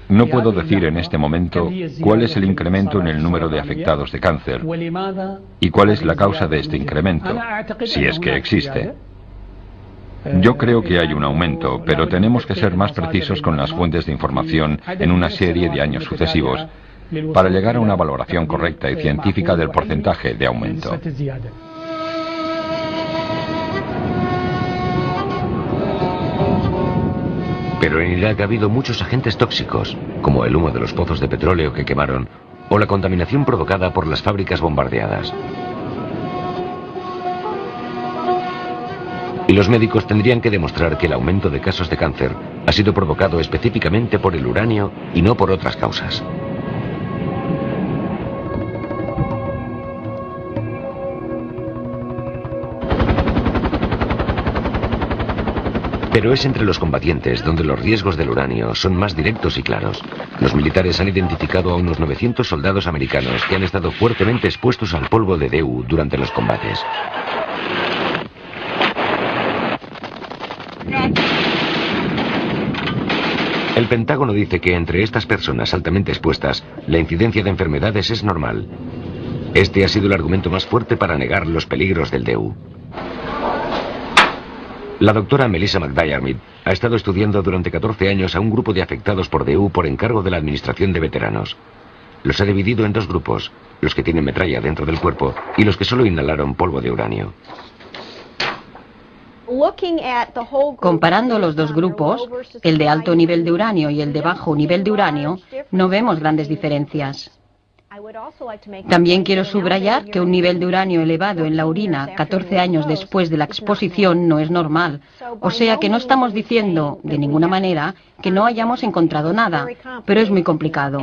no puedo decir en este momento cuál es el incremento en el número de afectados de cáncer y cuál es la causa de este incremento, si es que existe. Yo creo que hay un aumento, pero tenemos que ser más precisos con las fuentes de información en una serie de años sucesivos para llegar a una valoración correcta y científica del porcentaje de aumento. Pero en Irak ha habido muchos agentes tóxicos, como el humo de los pozos de petróleo que quemaron o la contaminación provocada por las fábricas bombardeadas. Y los médicos tendrían que demostrar que el aumento de casos de cáncer ha sido provocado específicamente por el uranio y no por otras causas. Pero es entre los combatientes donde los riesgos del uranio son más directos y claros. Los militares han identificado a unos 900 soldados americanos que han estado fuertemente expuestos al polvo de DEU durante los combates. El Pentágono dice que entre estas personas altamente expuestas, la incidencia de enfermedades es normal. Este ha sido el argumento más fuerte para negar los peligros del DEU. La doctora Melissa McDiarmid ha estado estudiando durante 14 años a un grupo de afectados por DEU por encargo de la Administración de Veteranos. Los ha dividido en dos grupos, los que tienen metralla dentro del cuerpo y los que solo inhalaron polvo de uranio. Comparando los dos grupos, el de alto nivel de uranio y el de bajo nivel de uranio, no vemos grandes diferencias. También quiero subrayar que un nivel de uranio elevado en la orina 14 años después de la exposición no es normal. O sea que no estamos diciendo, de ninguna manera, que no hayamos encontrado nada, pero es muy complicado.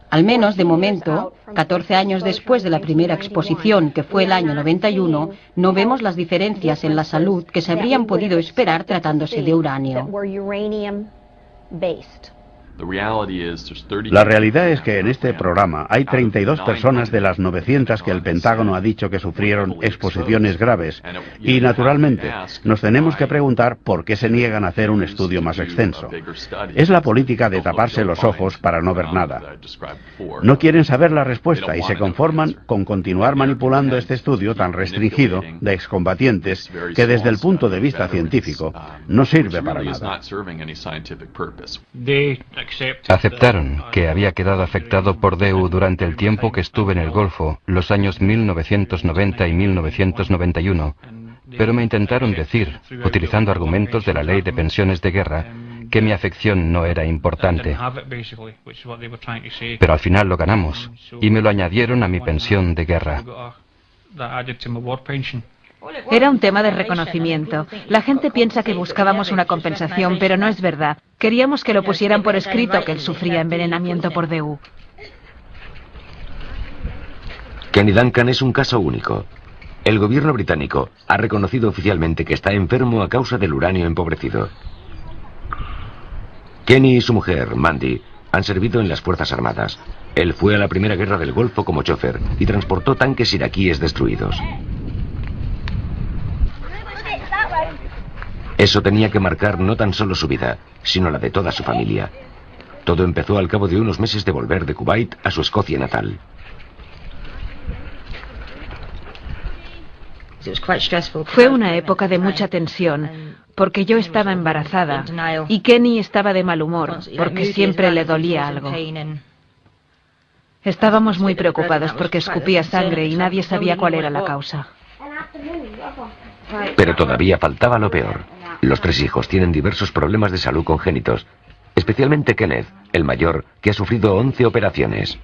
Al menos de momento, 14 años después de la primera exposición, que fue el año 91, no vemos las diferencias en la salud que se habrían podido esperar tratándose de uranio. La realidad es que en este programa hay 32 personas de las 900 que el Pentágono ha dicho que sufrieron exposiciones graves y, naturalmente, nos tenemos que preguntar por qué se niegan a hacer un estudio más extenso. Es la política de taparse los ojos para no ver nada. No quieren saber la respuesta y se conforman con continuar manipulando este estudio tan restringido de excombatientes que, desde el punto de vista científico, no sirve para nada. Aceptaron que había quedado afectado por DEU durante el tiempo que estuve en el Golfo, los años 1990 y 1991, pero me intentaron decir, utilizando argumentos de la ley de pensiones de guerra, que mi afección no era importante. Pero al final lo ganamos, y me lo añadieron a mi pensión de guerra. Era un tema de reconocimiento. La gente piensa que buscábamos una compensación, pero no es verdad. Queríamos que lo pusieran por escrito que él sufría envenenamiento por DEU. Kenny Duncan es un caso único. El gobierno británico ha reconocido oficialmente que está enfermo a causa del uranio empobrecido. Kenny y su mujer, Mandy, han servido en las Fuerzas Armadas. Él fue a la Primera Guerra del Golfo como chofer y transportó tanques iraquíes destruidos. Eso tenía que marcar no tan solo su vida, sino la de toda su familia. Todo empezó al cabo de unos meses de volver de Kuwait a su Escocia natal. Fue una época de mucha tensión, porque yo estaba embarazada y Kenny estaba de mal humor, porque siempre le dolía algo. Estábamos muy preocupados porque escupía sangre y nadie sabía cuál era la causa. Pero todavía faltaba lo peor. Los 3 hijos tienen diversos problemas de salud congénitos, especialmente Kenneth, el mayor, que ha sufrido 11 operaciones.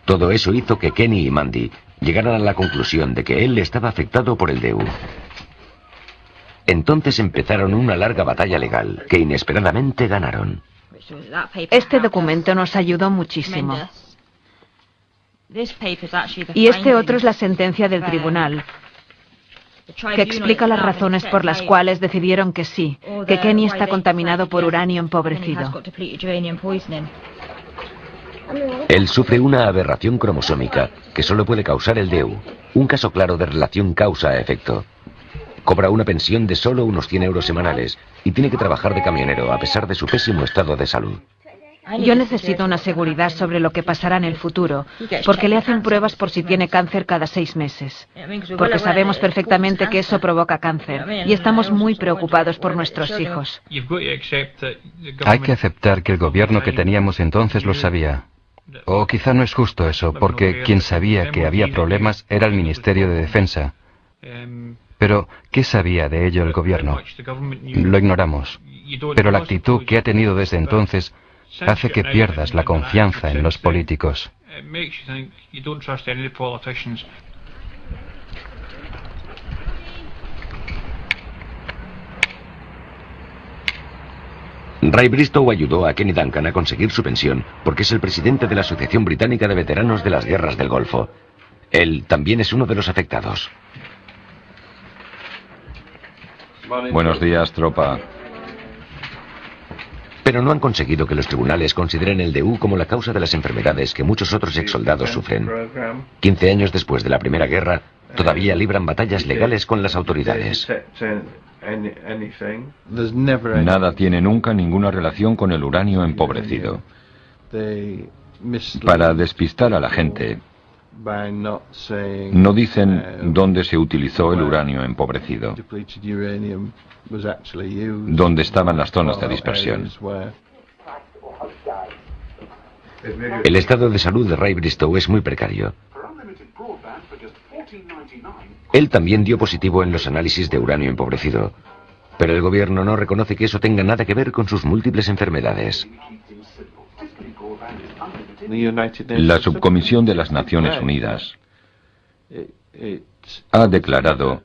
Todo eso hizo que Kenny y Mandy llegaran a la conclusión de que él estaba afectado por el DEU. Entonces empezaron una larga batalla legal, que inesperadamente ganaron. Este documento nos ayudó muchísimo. Y este otro es la sentencia del tribunal, que explica las razones por las cuales decidieron que sí, que Kenny está contaminado por uranio empobrecido. Él sufre una aberración cromosómica que solo puede causar el DEU, un caso claro de relación causa-efecto. Cobra una pensión de solo unos 100 euros semanales y tiene que trabajar de camionero a pesar de su pésimo estado de salud. Yo necesito una seguridad sobre lo que pasará en el futuro, porque le hacen pruebas por si tiene cáncer cada 6 meses. Porque sabemos perfectamente que eso provoca cáncer, y estamos muy preocupados por nuestros hijos. Hay que aceptar que el gobierno que teníamos entonces lo sabía. O quizá no es justo eso, porque quien sabía que había problemas era el Ministerio de Defensa. Pero, ¿qué sabía de ello el gobierno? Lo ignoramos. Pero la actitud que ha tenido desde entonces hace que pierdas la confianza en los políticos. Ray Bristow ayudó a Kenny Duncan a conseguir su pensión porque es el presidente de la Asociación Británica de Veteranos de las Guerras del Golfo. Él también es uno de los afectados. Buenos días, tropa. Pero no han conseguido que los tribunales consideren el DEU como la causa de las enfermedades que muchos otros exsoldados sufren. 15 años después de la Primera Guerra, todavía libran batallas legales con las autoridades. Nada tiene nunca ninguna relación con el uranio empobrecido. Para despistar a la gente, no dicen dónde se utilizó el uranio empobrecido, dónde estaban las zonas de dispersión. El estado de salud de Ray Bristow es muy precario. Él también dio positivo en los análisis de uranio empobrecido, pero el gobierno no reconoce que eso tenga nada que ver con sus múltiples enfermedades. La Subcomisión de las Naciones Unidas ha declarado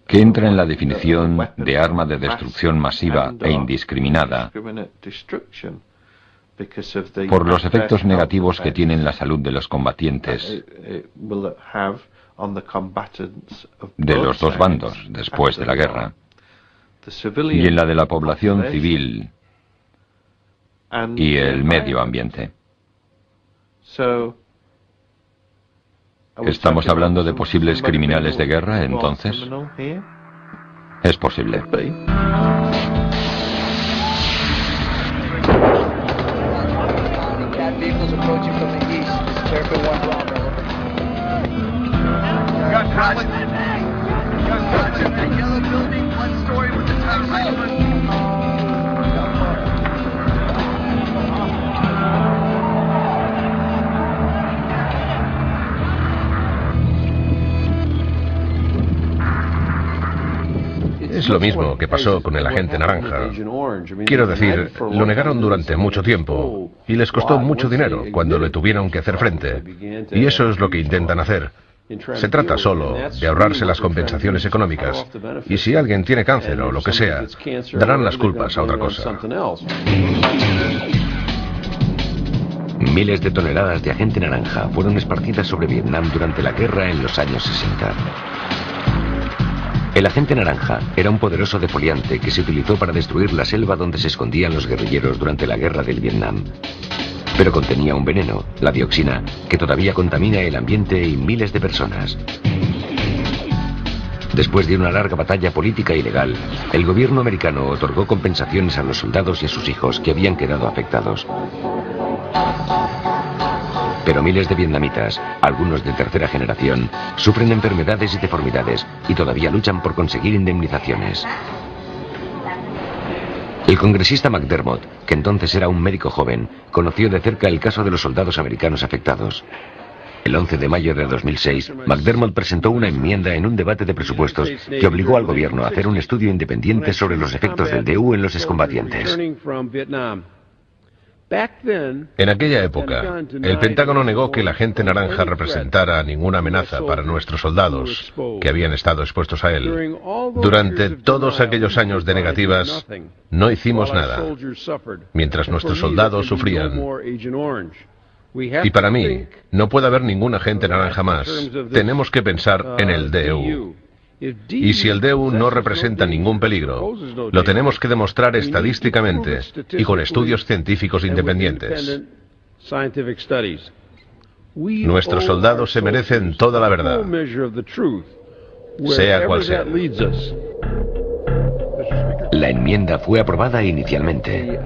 que entra en la definición de arma de destrucción masiva e indiscriminada por los efectos negativos que tiene en la salud de los combatientes de los dos bandos después de la guerra y en la de la población civil y el medio ambiente. ¿Estamos hablando de posibles criminales de guerra, entonces? Es posible. Es lo mismo que pasó con el agente naranja. Quiero decir, lo negaron durante mucho tiempo y les costó mucho dinero cuando le tuvieron que hacer frente. Y eso es lo que intentan hacer. Se trata solo de ahorrarse las compensaciones económicas. Y si alguien tiene cáncer o lo que sea, darán las culpas a otra cosa. Miles de toneladas de agente naranja fueron esparcidas sobre Vietnam durante la guerra en los años 60. El agente naranja era un poderoso defoliante que se utilizó para destruir la selva donde se escondían los guerrilleros durante la guerra del Vietnam. Pero contenía un veneno, la dioxina, que todavía contamina el ambiente y miles de personas. Después de una larga batalla política y legal, el gobierno americano otorgó compensaciones a los soldados y a sus hijos que habían quedado afectados. Pero miles de vietnamitas, algunos de tercera generación, sufren enfermedades y deformidades y todavía luchan por conseguir indemnizaciones. El congresista McDermott, que entonces era un médico joven, conoció de cerca el caso de los soldados americanos afectados. El 11 de mayo de 2006, McDermott presentó una enmienda en un debate de presupuestos que obligó al gobierno a hacer un estudio independiente sobre los efectos del DU en los excombatientes. En aquella época, el Pentágono negó que el agente naranja representara ninguna amenaza para nuestros soldados que habían estado expuestos a él. Durante todos aquellos años de negativas, no hicimos nada, mientras nuestros soldados sufrían. Y para mí, no puede haber ningún agente naranja más. Tenemos que pensar en el DU. Y si el DU no representa ningún peligro, lo tenemos que demostrar estadísticamente y con estudios científicos independientes. Nuestros soldados se merecen toda la verdad, sea cual sea. La enmienda fue aprobada inicialmente.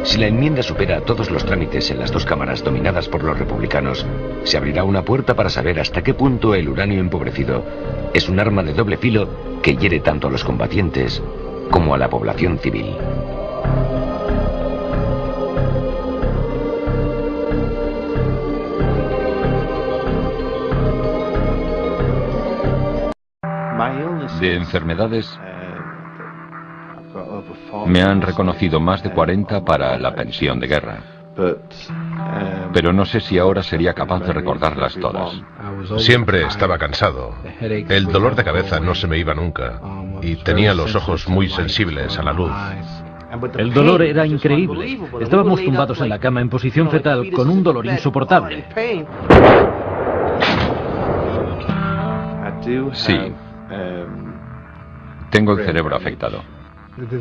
Si la enmienda supera todos los trámites en las dos cámaras dominadas por los republicanos, se abrirá una puerta para saber hasta qué punto el uranio empobrecido es un arma de doble filo que hiere tanto a los combatientes como a la población civil. De enfermedades, me han reconocido más de 40 para la pensión de guerra. Pero no sé si ahora sería capaz de recordarlas todas. Siempre estaba cansado. El dolor de cabeza no se me iba nunca. Y tenía los ojos muy sensibles a la luz. El dolor era increíble. Estábamos tumbados en la cama en posición fetal con un dolor insoportable. Sí. Tengo el cerebro afectado.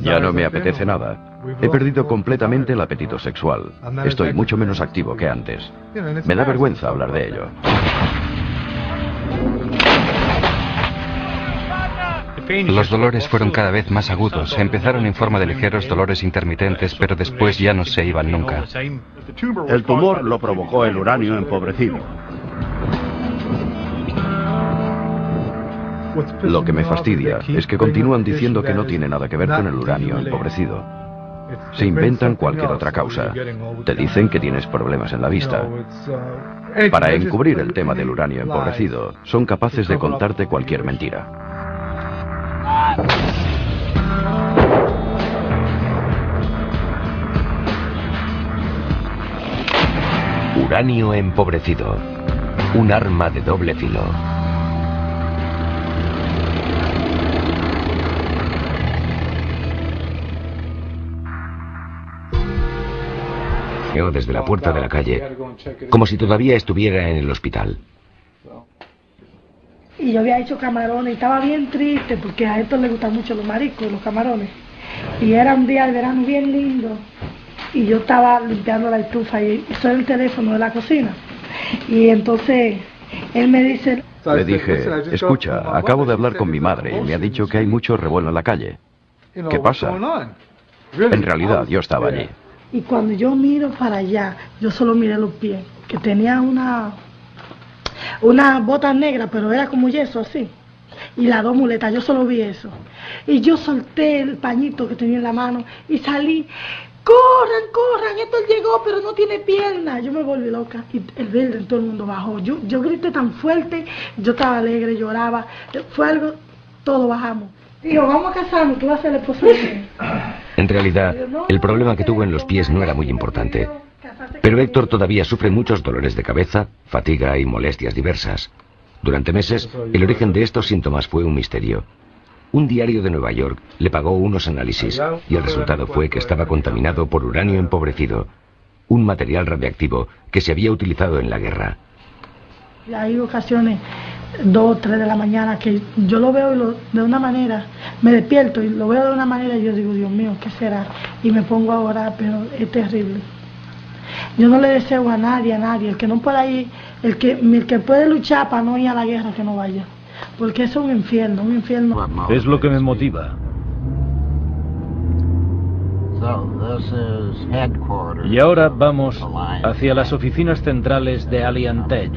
Ya no me apetece nada. He perdido completamente el apetito sexual. Estoy mucho menos activo que antes. Me da vergüenza hablar de ello. Los dolores fueron cada vez más agudos. Empezaron en forma de ligeros dolores intermitentes, pero después ya no se iban nunca. El tumor lo provocó el uranio empobrecido. Lo que me fastidia es que continúan diciendo que no tiene nada que ver con el uranio empobrecido. Se inventan cualquier otra causa. Te dicen que tienes problemas en la vista. Para encubrir el tema del uranio empobrecido, son capaces de contarte cualquier mentira. Uranio empobrecido. Un arma de doble filo. meó desde la puerta de la calle, como si todavía estuviera en el hospital. Y yo había hecho camarones y estaba bien triste porque a estos les gustan mucho los mariscos, los camarones. Y era un día de verano bien lindo y yo estaba limpiando la estufa y sonó el teléfono de la cocina. Y entonces él me dice... Le dije, escucha, acabo de hablar con mi madre y me ha dicho que hay mucho revuelo en la calle. ¿Qué pasa? En realidad, yo estaba allí. Y cuando yo miro para allá, yo solo miré los pies, que tenía una bota negra, pero era como yeso así. Y las dos muletas, yo solo vi eso. Y yo solté el pañito que tenía en la mano y salí. ¡Corran, corran! Esto llegó, pero no tiene pierna. Yo me volví loca y el verde, todo el mundo bajó. Yo grité tan fuerte, yo estaba alegre, lloraba. Fue algo, todos bajamos. Digo, vamos a casarnos, tú vas a ser la esposa de él. En realidad, el problema que tuvo en los pies no era muy importante. Pero Héctor todavía sufre muchos dolores de cabeza, fatiga y molestias diversas. Durante meses, el origen de estos síntomas fue un misterio. Un diario de Nueva York le pagó unos análisis y el resultado fue que estaba contaminado por uranio empobrecido, un material radiactivo que se había utilizado en la guerra. Y hay ocasiones, 2 o 3 de la mañana, que yo lo veo de una manera, me despierto y lo veo de una manera y yo digo, Dios mío, ¿qué será? Y me pongo a orar, pero es terrible. Yo no le deseo a nadie, el que no pueda ir, el que puede luchar para no ir a la guerra, que no vaya. Porque eso es un infierno, un infierno. Es lo que me motiva. Y ahora vamos hacia las oficinas centrales de Alliant Tech,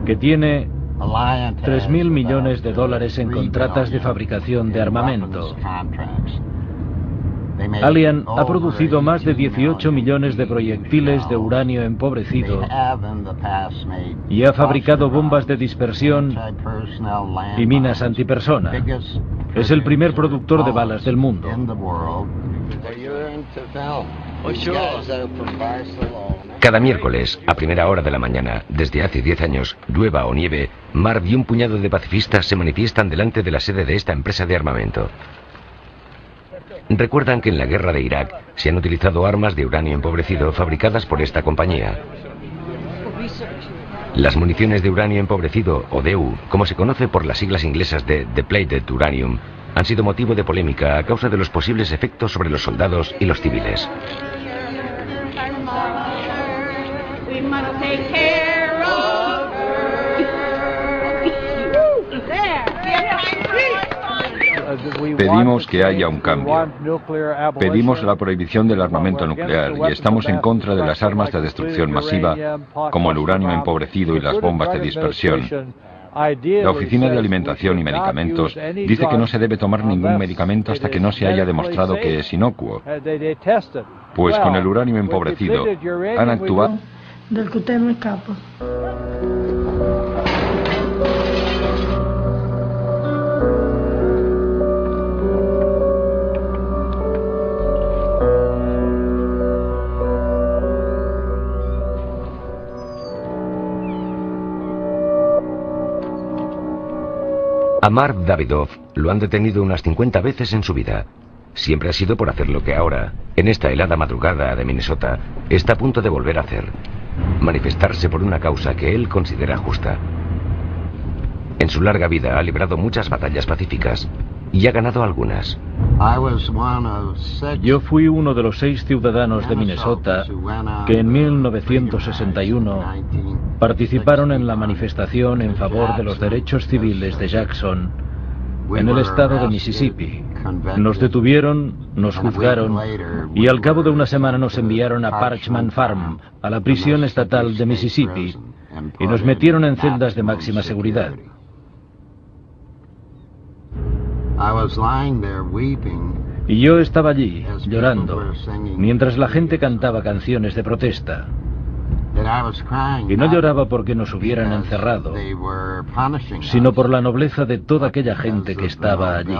que tiene 3.000 millones de dólares en contratas de fabricación de armamento. Alliant ha producido más de 18 millones de proyectiles de uranio empobrecido y ha fabricado bombas de dispersión y minas antipersona. Es el primer productor de balas del mundo. Cada miércoles, a primera hora de la mañana, desde hace 10 años, llueva o nieve, Marv y un puñado de pacifistas se manifiestan delante de la sede de esta empresa de armamento. Recuerdan que en la guerra de Irak se han utilizado armas de uranio empobrecido fabricadas por esta compañía. Las municiones de uranio empobrecido, o DU, como se conoce por las siglas inglesas de Depleted Uranium, han sido motivo de polémica a causa de los posibles efectos sobre los soldados y los civiles. Pedimos que haya un cambio. Pedimos la prohibición del armamento nuclear y estamos en contra de las armas de destrucción masiva, como el uranio empobrecido y las bombas de dispersión. La Oficina de Alimentación y Medicamentos dice que no se debe tomar ningún medicamento hasta que no se haya demostrado que es inocuo. Pues con el uranio empobrecido han actuado... Del que usted no escapa. A Marv Davidoff lo han detenido unas 50 veces en su vida. Siempre ha sido por hacer lo que ahora, en esta helada madrugada de Minnesota, está a punto de volver a hacer. Manifestarse por una causa que él considera justa. En su larga vida ha librado muchas batallas pacíficas y ha ganado algunas. Yo fui uno de los 6 ciudadanos de Minnesota que en 1961 participaron en la manifestación en favor de los derechos civiles de Jackson en el estado de Mississippi. Nos detuvieron, nos juzgaron y al cabo de una semana nos enviaron a Parchman Farm, a la prisión estatal de Mississippi, y nos metieron en celdas de máxima seguridad. Y yo estaba allí, llorando, mientras la gente cantaba canciones de protesta. Y no lloraba porque nos hubieran encerrado, sino por la nobleza de toda aquella gente que estaba allí.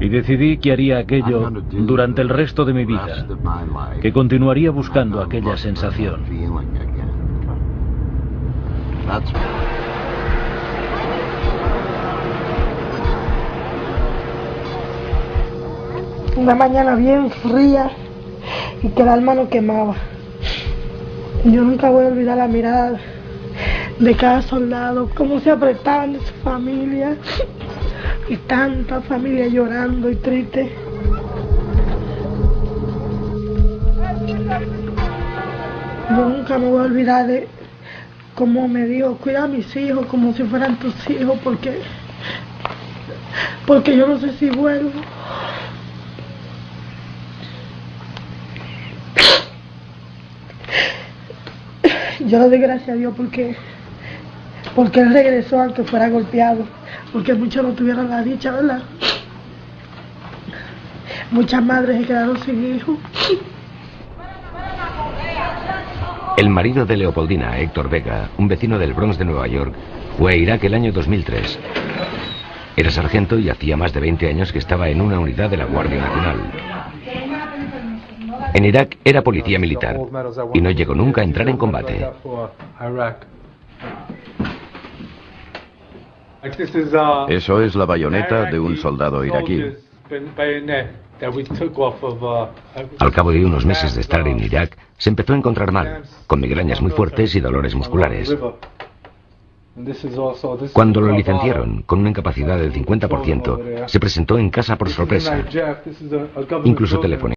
Y decidí que haría aquello durante el resto de mi vida, que continuaría buscando aquella sensación. una mañana bien fría y que el alma no quemaba. Yo nunca voy a olvidar la mirada de cada soldado, cómo se apretaban de su familia y tanta familia llorando y triste. Yo nunca me voy a olvidar de cómo me dijo, cuida a mis hijos como si fueran tus hijos, porque yo no sé si vuelvo. Yo le doy gracias a Dios porque él regresó aunque fuera golpeado, porque muchos no tuvieron la dicha, ¿verdad? Muchas madres se quedaron sin hijos. El marido de Leopoldina, Héctor Vega, un vecino del Bronx de Nueva York, fue a Irak el año 2003. Era sargento y hacía más de 20 años que estaba en una unidad de la Guardia Nacional. En Irak era policía militar y no llegó nunca a entrar en combate. Eso es la bayoneta de un soldado iraquí. Al cabo de unos meses de estar en Irak, se empezó a encontrar mal, con migrañas muy fuertes y dolores musculares. Cuando lo licenciaron, con una incapacidad del 50%, se presentó en casa por sorpresa. Incluso telefonó.